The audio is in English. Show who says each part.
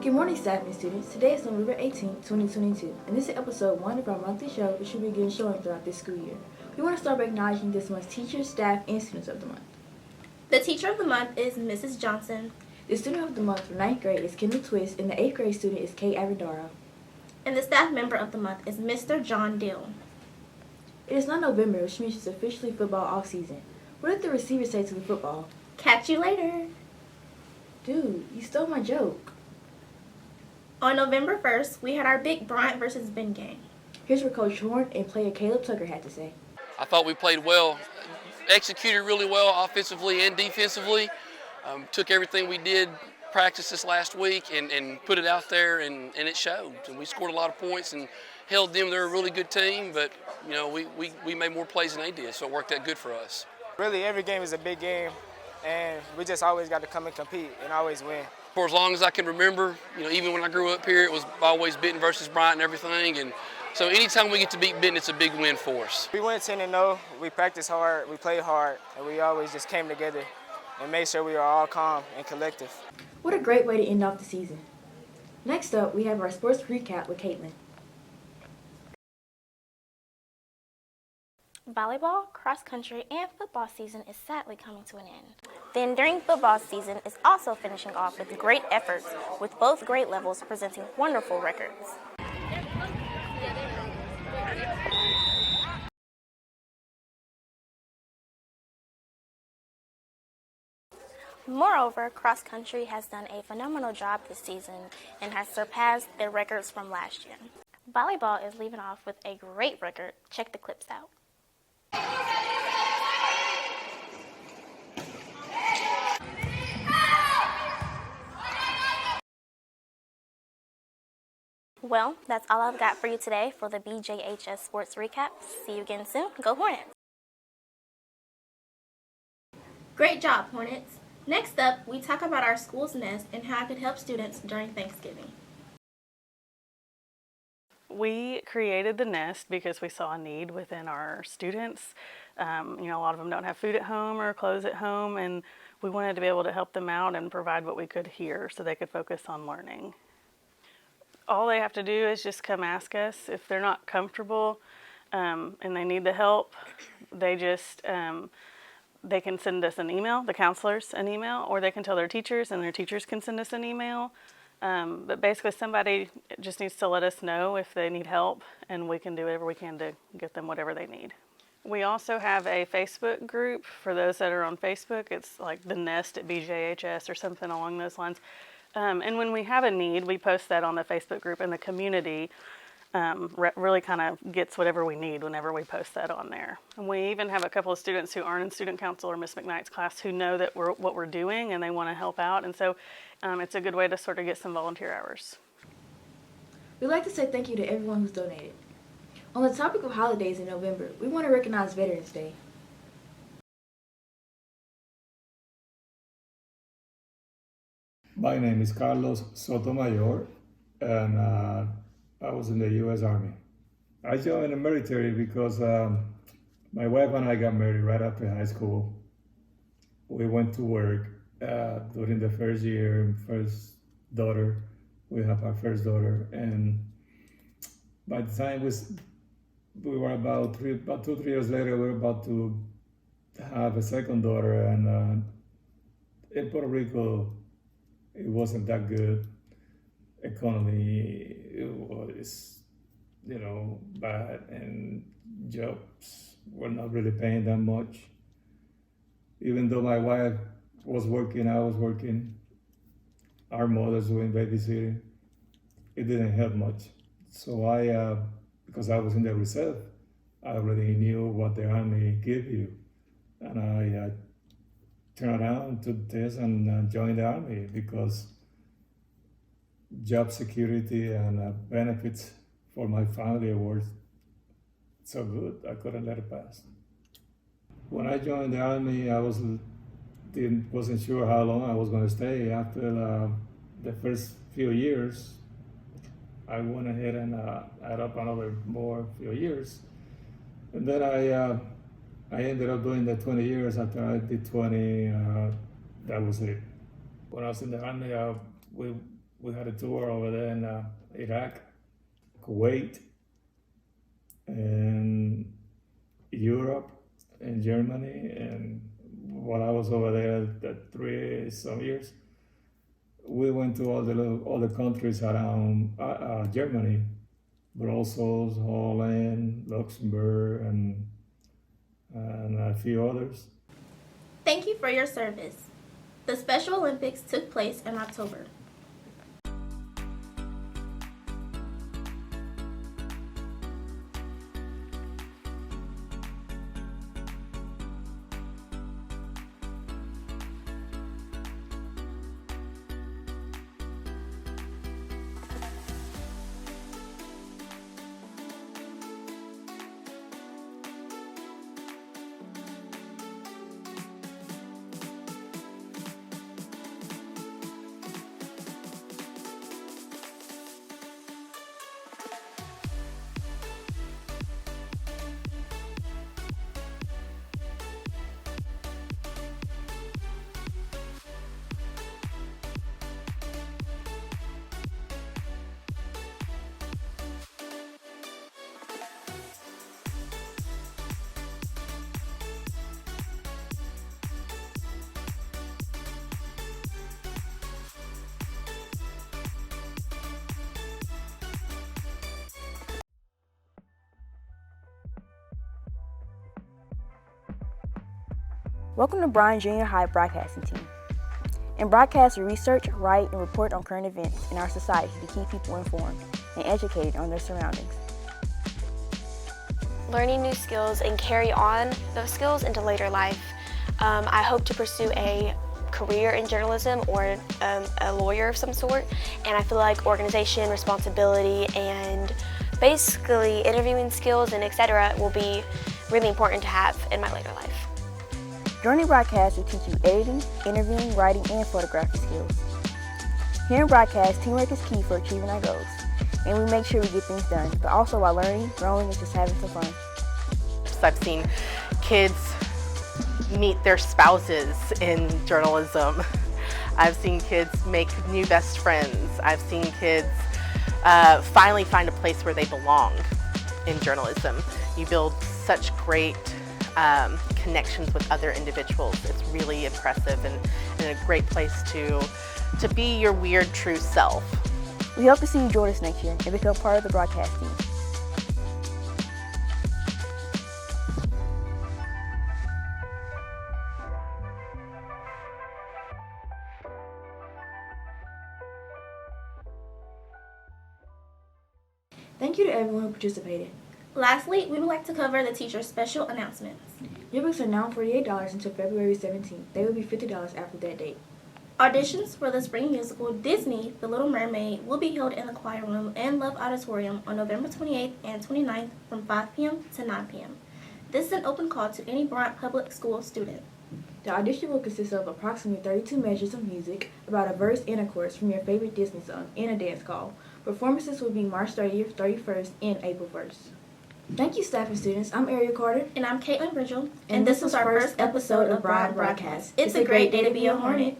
Speaker 1: Good morning, staff and students. Today is November 18, 2022, and this is episode 1 of our monthly show, which will begin showing throughout this school year. We want to start by acknowledging this month's teachers, staff, and students of the month.
Speaker 2: The teacher of the month is Mrs. Johnson.
Speaker 1: The student of the month for 9th grade is Kendall Twist, and the 8th grade student is Kate Avendaro.
Speaker 2: And the staff member of the month is Mr. John Dill.
Speaker 1: It is now November, which means it's officially football off season. What did the receivers say to the football?
Speaker 2: Catch you later.
Speaker 1: Dude, you stole my joke.
Speaker 2: On November 1st, we had our big Bryant versus Ben game.
Speaker 1: Here's what Coach Horn and player Caleb Tucker had to say.
Speaker 3: I thought we played well, executed really well offensively and defensively. Took everything we did, practice this last week, and put it out there, and it showed. And we scored a lot of points and held them. They're a really good team, but you know we made more plays than they did, so it worked out good for us.
Speaker 4: Really, every game is a big game, and we just always got to come and compete and always win.
Speaker 3: For as long as I can remember, you know, even when I grew up here, it was always Benton versus Bryant and everything. And so anytime we get to beat Benton, it's a big win for us.
Speaker 4: We went 10-0. We practiced hard, we played hard, and we always just came together and made sure we were all calm and collective.
Speaker 1: What a great way to end off the season. Next up, we have our sports recap with Katlyn.
Speaker 2: Volleyball, cross country, and football season is sadly coming to an end. The enduring football season is also finishing off with great efforts, with both grade levels presenting wonderful records. Moreover, cross country has done a phenomenal job this season and has surpassed their records from last year. Volleyball is leaving off with a great record. Check the clips out. Well, that's all I've got for you today for the BJHS Sports Recap. See you again soon. Go Hornets! Great job, Hornets! Next up, we talk about our school's nest and how it could help students during Thanksgiving.
Speaker 5: We created the nest because we saw a need within our students. A lot of them don't have food at home or clothes at home, and we wanted to be able to help them out and provide what we could here so they could focus on learning. All they have to do is just come ask us. If they're not comfortable and they need the help, they can send us an email, the counselors an email, or they can tell their teachers and their teachers can send us an email. But basically somebody just needs to let us know if they need help, and we can do whatever we can to get them whatever they need. We also have a Facebook group for those that are on Facebook. It's like the Nest at BJHS or something along those lines. And when we have a need, we post that on the Facebook group, and the community really kind of gets whatever we need whenever we post that on there. And we even have a couple of students who aren't in student council or Miss McKnight's class who know that what we're doing and they want to help out. And so it's a good way to sort of get some volunteer hours.
Speaker 1: We'd like to say thank you to everyone who's donated. On the topic of holidays in November, we want to recognize Veterans Day.
Speaker 6: My name is Carlos Sotomayor, and I was in the U.S. Army. I joined the military because my wife and I got married right after high school. We went to work during the first year, first daughter. We have our first daughter, and by the time we were about 2-3 years later, we were about to have a second daughter, and in Puerto Rico, it wasn't that good. Economy, it was, bad, and jobs were not really paying that much. Even though my wife was working, I was working. Our mothers were in babysitting. It didn't help much. So because I was in the reserve, I already knew what the Army gave you. And I turned around to this and joined the Army because job security and benefits for my family were so good, I couldn't let it pass. When I joined the Army, I wasn't sure how long I was going to stay. After the first few years, I went ahead and added up another few years. And then I ended up doing the 20 years. After I did 20, that was it. When I was in the Army, we We had a tour over there in Iraq, Kuwait, and Europe, and Germany. And while I was over there, that 3 some years, we went to all the countries around Germany, Brussels, Holland, Luxembourg, and a few others.
Speaker 2: Thank you for your service. The Special Olympics took place in October.
Speaker 1: Welcome to Bryan Junior High Broadcasting Team. In broadcast, we research, write, and report on current events in our society to keep people informed and educated on their surroundings.
Speaker 2: Learning new skills and carry on those skills into later life. I hope to pursue a career in journalism or a lawyer of some sort, and I feel like organization, responsibility, and basically interviewing skills and etc. will be really important to have in my later life.
Speaker 1: During the broadcast, we teach you editing, interviewing, writing, and photography skills. Here in broadcast, teamwork is key for achieving our goals, and we make sure we get things done, but also while learning, growing, and just having some fun.
Speaker 7: I've seen kids meet their spouses in journalism. I've seen kids make new best friends. I've seen kids finally find a place where they belong in journalism. You build such great connections with other individuals. It's really impressive and a great place to be your weird true self.
Speaker 1: We hope to see you join us next year and become part of the broadcast team. Thank you to everyone who participated.
Speaker 2: Lastly, we would like to cover the teacher's special announcements.
Speaker 1: Yearbooks are now $48 until February 17th. They will be $50 after that date.
Speaker 2: Auditions for the spring musical Disney, The Little Mermaid will be held in the choir room and Love Auditorium on November 28th and 29th from 5 p.m. to 9 p.m. This is an open call to any Bryant Public School student.
Speaker 1: The audition will consist of approximately 32 measures of music, about a verse and a chorus from your favorite Disney song, and a dance call. Performances will be March 30th, 31st, and April 1st. Thank you, staff and students. I'm Eriel Carter.
Speaker 2: And I'm Katlyn Ridgell. And this was our first episode of Bryant Broadcast. It's a great day to be a Hornet.